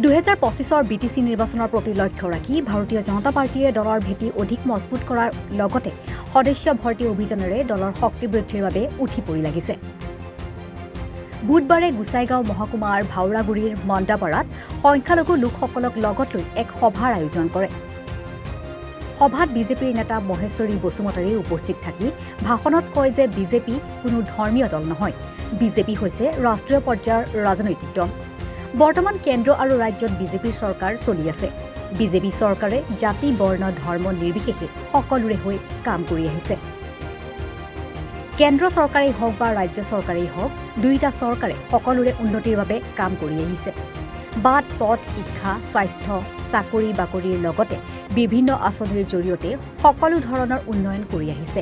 2025 BTC নিৰ্বাচনৰ প্ৰতি লক্ষ্য ৰাখি ভাৰতীয় জনতা পাৰ্টিয়ে দলৰ ভেটি অধিক মজবুত কৰাৰ লগতে সদস্য ভৰ্তি অভিযানেৰে দলৰ শক্তি বৃদ্ধিৰ বাবে উঠি পৰি লাগিছে। বুধবাৰে গুচাইগাঁও মহকুমাৰ ভাওৰাগুৰিৰ মন্দাপাৰাত সংখ্যালঘু লোকসকলক লগত লৈ এক সভাৰ আয়োজন কৰে। সভাত বিজেপিৰ নেতা মহেশ্বৰী বসুমতাৰী উপস্থিত থাকি ভাষণত কয় যে বিজেপি কোনো ধৰ্মীয় দল নহয়, বিজেপি হৈছে ৰাষ্ট্ৰীয় পৰ্যায়ৰ ৰাজনৈতিক দল। বৰ্তমান কেন্দ্ৰ আৰু ৰাজ্যত বিজেপিৰ চৰকাৰ চলি আছে। বিজেপি চৰকাৰে জাতি বৰ্ণ ধৰ্ম নিৰ্বিশেষে সকলোৰে হৈ কাম কৰি আহিছে। কেন্দ্ৰ চৰকাৰেই হওক বা ৰাজ্য চৰকাৰেই হওক, দুয়োটা চৰকাৰে সকলোৰে উন্নতিৰ বাবে কাম কৰি আহিছে। বাট পথ শিক্ষা স্বাস্থ্য চাকৰি বাকৰিৰ লগতে বিভিন্ন আঁচনিৰ জৰিয়তে সকলো ধৰণৰ উন্নয়ন কৰি আহিছে।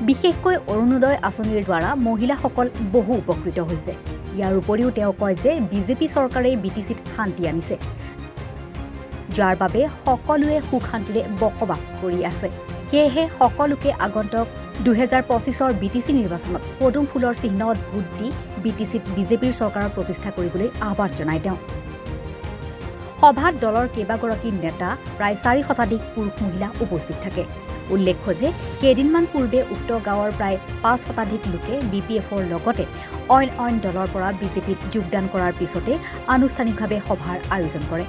বিশেষকৈ অৰুণোদয় আঁচনিৰ দ্বাৰা মহিলাসকল বহু উপকৃত হৈছে। ইয়াৰ উপৰিও তেওঁ কয় যে বিজেপি চৰকাৰে বিটিচিত শান্তি আনিছে, যাৰ বাবে সকলোৱে সুখ শান্তিৰে বসবাস কৰি আছে। সেয়েহে সকলোকে আগন্তুক 2025 BTC নিৰ্বাচনত পদুম ফুলৰ চিহ্নত ভোট দি বিটিচিত বিজেপিৰ চৰকাৰৰ প্ৰতিষ্ঠা কৰিবলৈ আহ্বান জনায় তেওঁ। সভাত দলৰ কেইবাগৰাকী নেতা প্ৰায় 4 শতাধিক পুৰুষ মহিলা উপস্থিত থাকে। উল্লেখ্য যে কেইদিনমান পূৰ্বে উক্ত গাঁৱৰ প্ৰায় 5 শতাধিক লোকে BPFৰ লগতে অইন দলৰ পৰা বিজেপিত যোগদান কৰাৰ পিছতে আনুষ্ঠানিকভাৱে সভাৰ আয়োজন কৰে।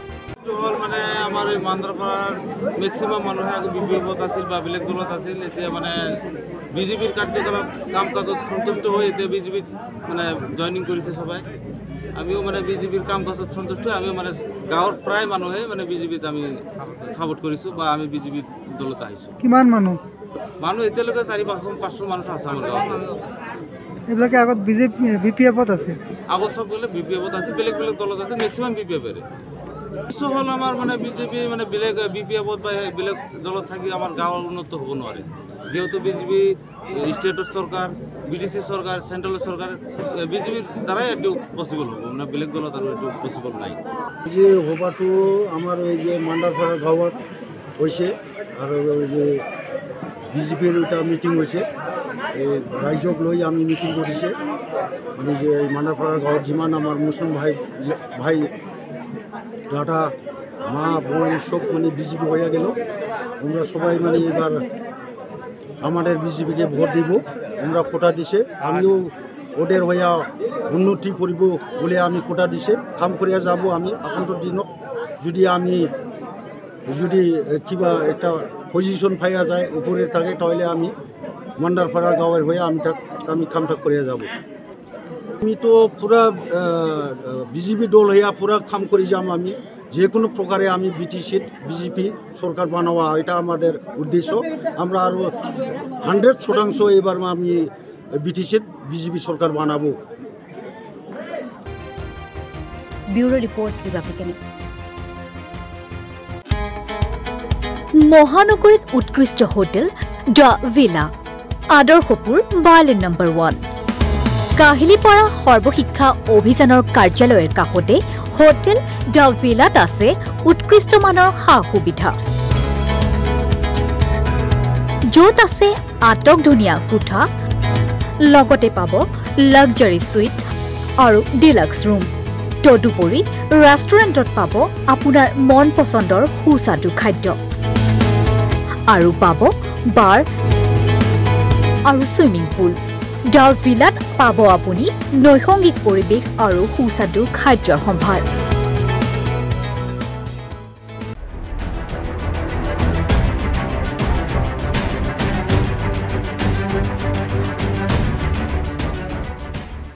মানে আমাৰ এই মান্দাৰপাৰাৰ মেক্সিমাম মানুহে আগত BPFত আছিল বা বেলেগ দলত আছিল। এতিয়া মানে বিজেপিৰ কাৰ্যকলাপ কাম কাজত সন্তুষ্ট হৈ এতিয়া বিজেপিত মানে জইনিং কৰিছে সবাই। আমিও মানে বিজেপিৰ কাম কাজত সন্তুষ্ট। আমিও মানে গাঁৱৰ প্ৰায় মানুহে মানে বিজেপিত আমি সাপোৰ্ট কৰিছোঁ বা আমি বিজেপিৰ দলত আহিছোঁ। কিমান মানুহ এতিয়ালৈকে 400-500 মানুহ আছে আমাৰ গাঁৱত। এইবিলাকে আগত BPFত আছে, আগত সব গ'লে BPFত আছে, বেলেগ বেলেগ দলত আছে, মেক্সিমাম BPFৰে। হ'ল আমাৰ মানে বিজেপি মানে বেলেগ BPFত বা বেলেগ দলত থাকি আমাৰ গাঁৱৰ উন্নত হ'ব নোৱাৰে। যেহেতু বিজেপি ষ্টেটৰ চৰকাৰ, BTC চৰকাৰ, চেণ্ট্ৰেলৰ চৰকাৰ, বিজেপিৰ দ্বাৰাই এইটো পচিবল হ'ব, মানে বেলেগ দলত আৰু এইটো পচিবল নাই। যে সভাটো আমাৰ এই যে মান্দাৰপাৰা গাঁৱত হৈছে আৰু এই যে বিজেপিৰ এটা মিটিং হৈছে, এই ৰাইজক লৈ আমি মিটিং কৰিছে। মানে যে মান্দাৰপাৰা গাঁৱত যিমান আমাৰ মুছলিম ভাই দাদা মা বোন সব মানে বিজেপি হয়ে গেল। আমরা সবাই মানে এবার আমাদের বিজেপিকে ভোট দিব, আমরা কোটা দিছে। আমিও ওদের হইয়া উন্নতি করব বলে আমি কোটা দিছে, কাম করিয়া যাব। আমি আগন্তুক দিনত যদি কিবা একটা পজিশন পাইয়া যায় উপরে থাকে, তাহলে আমি মান্দারপাড়া গাঁয়ের হয়ে আমি কামটা করিয়া যাব। আমি তো পুরা বিজেপি দল হইয়া পুরা কাম করে যাম। আমি যে কোনো প্রকারে আমি বিজেপি সরকার বানাওয়া, এটা আমাদের উদ্দেশ্য। আমরা আরও 100% এবার আমি বিজেপি সরকার বানাবো। Bureau report Republican. মহানগৰীত উৎকৃষ্ট hotel the villa, Adarshapur bylane number 1। Kahilipara Sarvashiksha অভিযানৰ কাৰ্যালয়ৰ কাষতে হোটেল দ্য ভিলাত আছে উৎকৃষ্ট মানৰ সা সুবিধা, য'ত আছে আটকধুনীয়া কোঠা, লগতে পাব লাক্সাৰী সুইট আৰু ডিলাক্স ৰুম। তদুপৰি ৰেষ্টুৰেণ্টত পাব আপোনাৰ মন পচন্দৰ সুস্বাদু খাদ্য আৰু পাব বাৰ আৰু ছুইমিং পুল। দ্য ভিলাত পাব আপুনি নৈসংগিক পৰিৱেশ আৰু সুস্বাদু খাদ্যৰ সম্ভাৰ।